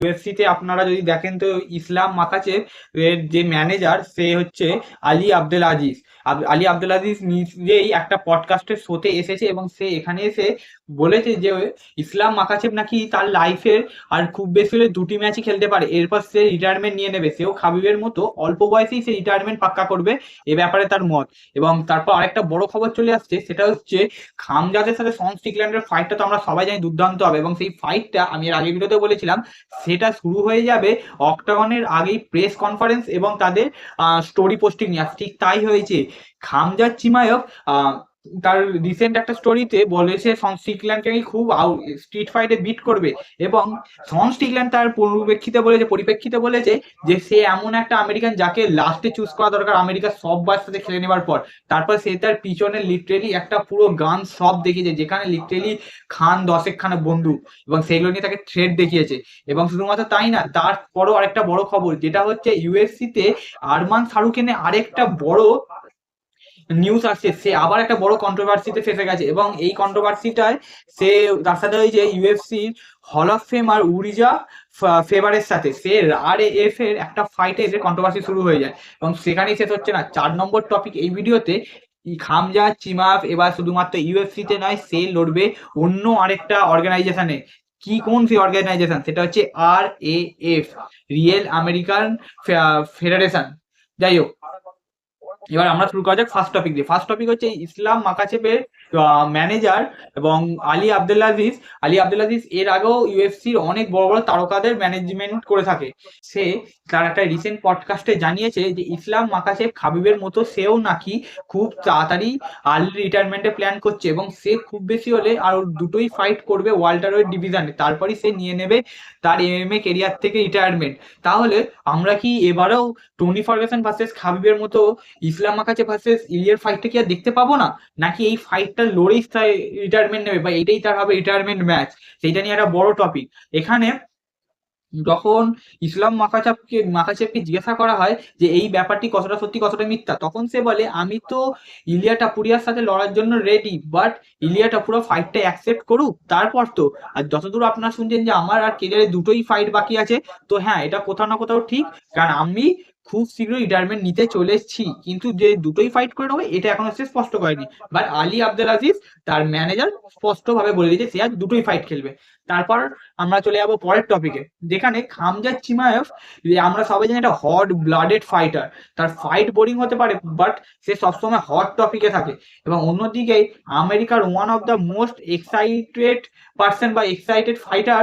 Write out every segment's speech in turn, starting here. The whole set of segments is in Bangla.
ইউএফসিতে আপনারা যদি দেখেন তো ইসলাম মাকাচেভ এর যে ম্যানেজার সে হচ্ছে আলী আব্দুল আজিজ। আলী আব্দুল আজিজ নিজেই একটা পডকাস্টের শোতে এসেছে এবং সে এখানে এসে বলেছে যে ইসলাম মাকাচেভ নাকি তার লাইফের আর খুব বেশি হলে দুটি ম্যাচই খেলতে পারে, এরপর সে রিটায়ারমেন্ট নিয়ে নেবে। সেও খাবিবের মতো অল্প বয়সেই সে রিটায়ারমেন্ট পাক্কা করবে, এ ব্যাপারে তার মত। এবং তারপর আরেকটা বড় খবর চলে আসছে, সেটা হচ্ছে খামজাদের সাথে শন স্টিকল্যান্ডের ফাইটটা তো আমরা সবাই জানি দুর্দান্ত হবে, এবং সেই ফাইটটা আমি এর আগের ভিডিওতে বলেছিলাম সেটা শুরু হয়ে যাবে অক্টাগনের আগেই প্রেস কনফারেন্স এবং তাদের স্টোরি পোস্টিং নিয়ে। ঠিক তাই হয়েছে। খামজাদ চিমায়ভ তার রিসেন্ট একটা স্টোরিতে বলেছে শন স্টিকল্যান্ডকে খুব স্ট্রিট ফাইটে বিট করবে, এবং শন স্টিকল্যান্ড তার পরিপ্রেক্ষিতে বলেছে যে সে এমন একটা আমেরিকান যাকে লাস্টে চুজ করা দরকার আমেরিকার সব বয়ের সাথে খেলে নেবার পর। তারপর সে তার পিছনে লিটারেলি একটা পুরো গান সব দেখিয়েছে, যেখানে লিটারেলি খান 10 খানা বন্দুক, এবং সেগুলো নিয়ে তাকে থ্রেড দেখিয়েছে। এবং শুধুমাত্র তাই না, তারপরও আরেকটা বড় খবর, যেটা হচ্ছে ইউএফসিতে আরমান শাহরুখের আরেকটা বড় নিউজ আসছে। সে আবার একটা বড় কন্ট্রোভার্সিতে ফেসে গেছে, এবং এই কন্ট্রোভার্সিটায় সে তার সাথে হয়েছে ইউএফসির হল অফ ফেম আর উরিজা ফেভারের সাথে সে RAF এর একটা ফাইটে এসে কন্ট্রোভার্সি শুরু হয়ে যায়, এবং সেখানেই শেষ হচ্ছে না। 4 নম্বর টপিক এই ভিডিওতে, খামজা চিমাভ এবার শুধুমাত্র ইউএফসিতে নয়, সে লড়বে অন্য আরেকটা অর্গানাইজেশনে। কোন সেই অর্গানাইজেশন? সেটা হচ্ছে RAF, রিয়েল আমেরিকান ফেডারেশন। যাই হোক, এবার আমরা শুরু করা যাক ফার্স্ট টপিক দিয়ে। ফার্স্ট টপিক হচ্ছে ইসলাম মাকাচেভের ম্যানেজার এবং আলী আব্দুল আজিজ এর আগেও ইউএফসির অনেক বড় বড় তারকাদের ম্যানেজমেন্ট করে থাকে। সে তার একটা রিসেন্ট পডকাস্টে জানিয়েছে যে ইসলাম মাকাচেভ খাবিবের মতো সেও নাকি খুব তাড়াতাড়ি আর্লি রিটায়ারমেন্টে প্ল্যান করছে, এবং সে খুব বেশি হলে আর দুটোই ফাইট করবে ওয়াল্টারওয়েট ডিভিশনে, তারপরই সে নিয়ে নেবে তার MMA কেরিয়ার থেকে রিটায়ারমেন্ট। তাহলে আমরা কি এবারেও টনি ফার্গুসন ভার্সেস খাবিবের মতো ইসলাম মাকাচেভ ভার্সেস ইলিয়ার ফাইটটা কি আর দেখতে পাবো না? নাকি এই ফাইটটা লড়েই রিটায়ারমেন্ট নেবে, বা এটাই তার হবে রিটায়ারমেন্ট ম্যাচ? সেইটা নিয়ে একটা বড় টপিক। এখানে যখন ইসলাম মাকাচেভকে জিজ্ঞাসা করা হয় যে এই ব্যাপারটি কতটা সত্যি কতটা মিথ্যা, তখন সে বলে আমি তো ইলিয়া টাপুরিয়ার সাথে লড়ার জন্য রেডি, বাট ইলিয়া টাপুরা ফাইটটা অ্যাকসেপ্ট করুক তারপর তো। আর যতদূর আপনারা শুনছেন যে আমার আর কেরিয়ারে দুটোই ফাইট বাকি আছে, তো হ্যাঁ, এটা কোথাও না কোথাও ঠিক, কারণ আমি খুব শীঘ্রই রিটায়ারমেন্ট নিতে চলেছি, কিন্তু যে দুটোই ফাইট করে নেবো এটা এখনো সে স্পষ্ট করেনি। বাট আলী আব্দুল আজিজ তার ম্যানেজার স্পষ্টভাবে বলে দিয়েছে সে আর দুটোই ফাইট খেলবে। তারপর আমরা চলে যাবো পরের টপিকে, যেখানে খামজাদ চিমায়েভ, আমরা সবাই জানি একটা হট ব্লাডেড ফাইটার। তার ফাইট বোরিং হতে পারে, বাট সে সবসময় হট টপিকে থাকে। এবং অন্যদিকে আমেরিকার one of the most excited person বা এক্সাইটেড ফাইটার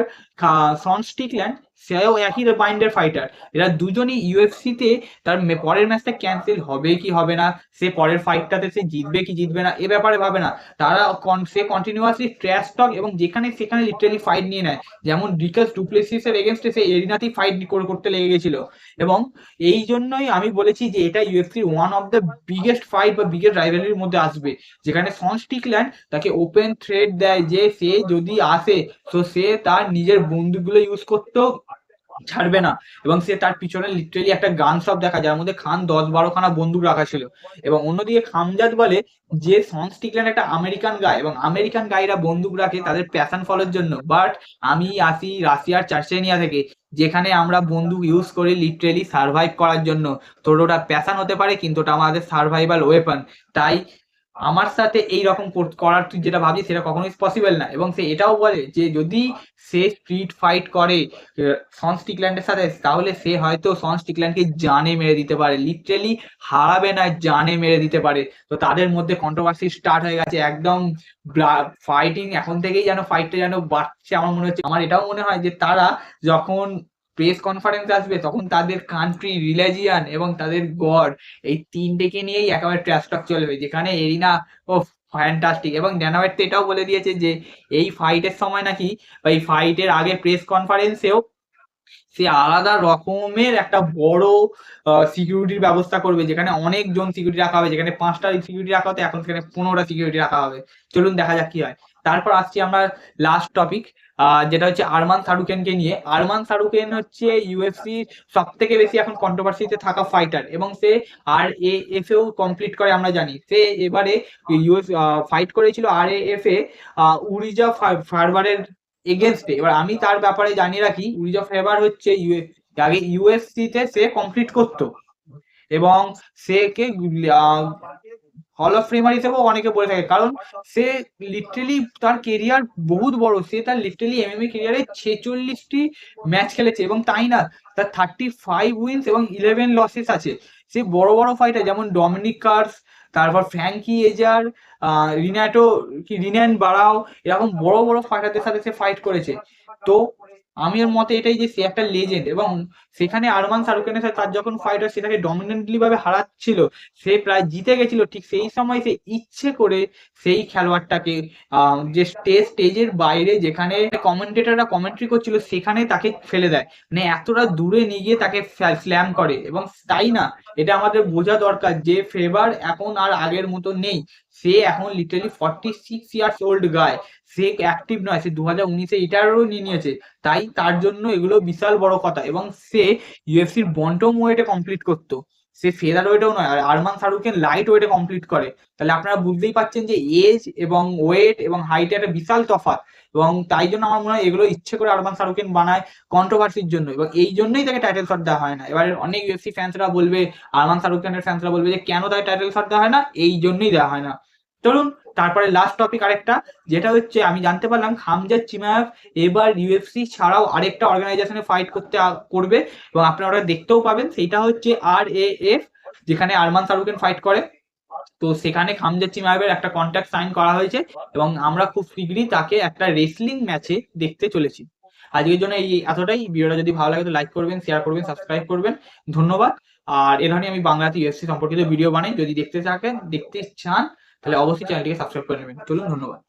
শন স্টিকল্যান্ড, সেও একই মাইন্ডের ফাইটার। এরা দুজনই ইউএফসিতে তার পরের ম্যাচটা ক্যান্সেল হবে কি হবে না, সে পরের ফাইটটাতে সে জিতবে কি জিতবে না এ ব্যাপারে ভাবে না। তারা সে কন্টিনিউয়াসলি ট্র্যাশ টক এবং যেখানে সেখানে লিটারালি ফাইট নিয়ে নেয়। যেমন ডিকাস ডুপ্লেসিসের এগেনস্টে সে এরিনাতেই ফাইট করতে লেগে গেছিল। এবং এই জন্যই আমি বলেছি যে এটা ইউএফসির one of the biggest fight বা বিগেস্ট রাইভালরির মধ্যে আসবে, যেখানে শন স্টিকল্যান্ড তাকে ওপেন থ্রেট দেয় যে সে যদি আসে তো সে তার নিজের বন্দুকগুলো ইউজ করতেও ছাড়বে না, এবং সে তার পিছনে লিটারেলি একটা গান শপ দেখা যার মধ্যে খান 10-12 খানা বন্দুক রাখা ছিল। এবং অন্যদিকে খামজাদ বলে যে শন স্টিকল্যান্ড একটা আমেরিকান গাই, এবং আমেরিকান গাইরা বন্দুক রাখে তাদের প্যাশন ফলোর জন্য, বাট আমি আসি রাশিয়ার চারচেনিয়া থেকে, যেখানে আমরা বন্দুক ইউজ করি লিটারেলি সার্ভাইভ করার জন্য। তোর ওটা প্যাশন হতে পারে, কিন্তু ওটা আমাদের সার্ভাইভাল ওয়েপন। তাই আমার সাথে এই রকম করার তুই যেটা ভাবছিস সেটা কখনোই পসিবল না। এবং সে এটাও বলে যে যদি সে স্ট্রিট ফাইট করে শন স্টিকল্যান্ডের সাথে, তাহলে সে হয়তো শন স্টিকল্যান্ডকে জানে মেরে দিতে পারে, লিটারেলি হারাবে না, জানে মেরে দিতে পারে। তো তাদের মধ্যে কন্ট্রোভার্সি স্টার্ট হয়ে গেছে একদম। ফাইটিং এখন থেকেই যেন ফাইটটা যেন বাড়ছে আমার মনে হচ্ছে। আমার এটাও মনে হয় যে তারা যখন প্রেস কনফারেন্স আসবে তখন তাদের কান্ট্রি, রিলিজিয়ান এবং তাদের গড, এই তিনটেকে নিয়েই একেবারে ট্র্যাশ টক চলবে, যেখানে এরিনা ও ফ্যান্টাস্টিক। এবং ড্যানা হোয়াইট তো এটাও বলে দিয়েছে যে এই ফাইটের সময় নাকি, বা এই ফাইটের আগে প্রেস কনফারেন্সেও সে আলাদা রকমের একটা বড় সিকিউরিটির ব্যবস্থা করবে, যেখানে অনেকজন সিকিউরিটি রাখা হবে। যেখানে 5টা সিকিউরিটি রাখা হতো, এখন সেখানে 15টা সিকিউরিটি রাখা হবে। চলুন দেখা যাক কি হয়। তারপর আসছি আমরা লাস্ট টপিক, যেটা হচ্ছে আরমান শাহরুখেনকে নিয়ে। আরমান শাহরুখেন হচ্ছে ইউএফসির সব থেকে বেশি এখন কন্ট্রোভার্সিতে থাকা ফাইটার, এবং সে RAF এও কমপ্লিট করে আমরা জানি। সে এবারে ফাইট করেছিল RAF এ উরিজা ফারবারের এগেনস্টে। এবার আমি তার ব্যাপারে জানিয়ে রাখি, উইজ অফ ফেভার হচ্ছে আগে ইউএফসি তে সে কমপ্লিট করতো এবং সে কে হল অফ ফেমার হিসেবেও অনেকে বলে থাকে, কারণ সে লিটারেলি তার কেরিয়ার বহুত বড়। সে তার লিটারেলি এমএমএ কেরিয়ারে 46টি ম্যাচ খেলেছে এবং তাই না, তার 35 উইন্স এবং 11 লসেস আছে। সে বড় বড় ফাইটার যেমন ডমিনিক কার্স, তারপর ফ্র্যাঙ্কি এজার, রিনাটো কি রিনান বারাও, এরকম বড় বড় ফাইটারদের সাথে সে ফাইট করেছে। তো আমি এর মতে এটাই যে সে একটা লেজেন্ড, এবং সেখানে আরমান শাহরুখানের সাথে তার যখন ফাইট হয়, সেটাকে ডমিনেন্টলি ভাবে হারাচ্ছিল, সে প্রায় জিতে গেছিল, ঠিক সেই সময় সে ইচ্ছে করে সেই খেলোয়াড়টাকে যে স্টেজের বাইরে যেখানে কমেন্টেটররা কমেন্ট্রি করছিল সেখানে তাকে ফেলে দেয়, মানে এতটা দূরে নিয়ে গিয়ে তাকে স্ল্যাম করে। এবং তাই না, এটা আমাদের বোঝা দরকার যে ফেভার এখন আর আগের মতো নেই। সে এখন লিটারালি 46 ইয়ার্স ওল্ড গায়, সে অ্যাক্টিভ নয়, সে 2019-এ রিটায়ারও নিয়ে নিয়েছে। তাই তার জন্য এগুলো বিশাল বড় কথা। এবং সে ইউএফসির বন্টম ওয়েটে কমপ্লিট করতো, সে ফেদার ওয়েটেও নয়। আর আরমান শাহরুখান লাইট ওয়েটে কমপ্লিট করে। তাহলে আপনারা বুঝতেই পারছেন যে এজ এবং ওয়েট এবং হাইটে একটা বিশাল তফাৎ। এবং তাই জন্য আমার মনে হয় এগুলো ইচ্ছে করে আরমান শাহরুখান বানায় কন্ট্রোভার্সির জন্য, এবং এই জন্যই তাকে টাইটেল শট দেওয়া হয় না। এবার অনেক ইউএফসি ফ্যান্সরা বলবে, আরমান শাহরুখানের ফ্যান্সরা বলবে যে কেন তাকে টাইটেল শট দেওয়া হয় না, এই জন্যই দেওয়া হয় না। চলুন তারপরে লাস্ট টপিক আরেকটা, যেটা হচ্ছে আমি জানতে পারলাম খামজাদ চিমায়েভ এবার ইউএফসি ছাড়াও আরেকটা অর্গানাইজেশনে ফাইট করবে, এবং আপনারা ওটা দেখতেও পাবেন। সেইটা হচ্ছে RAF, যেখানে আরমান শাহরুখান ফাইট করে। তো সেখানে খামজাদ চিমায়েভের একটা কন্ট্রাক্ট সাইন করা হয়েছে, এবং আমরা খুব শীঘ্রই তাকে একটা রেসলিং ম্যাচে দেখতে চলেছি। আজকের জন্য এই এতটাই। ভিডিওটা যদি ভালো লাগে তো লাইক করবেন, শেয়ার করবেন, সাবস্ক্রাইব করবেন। ধন্যবাদ। আর এ ধরনের আমি বাংলাতে ইউএফসি সম্পর্কিত ভিডিও বানাই, যদি দেখতে চান তাহলে অবশ্যই চ্যানেলটিকে সাবস্ক্রাইব করে নেবেন। চলুন, ধন্যবাদ।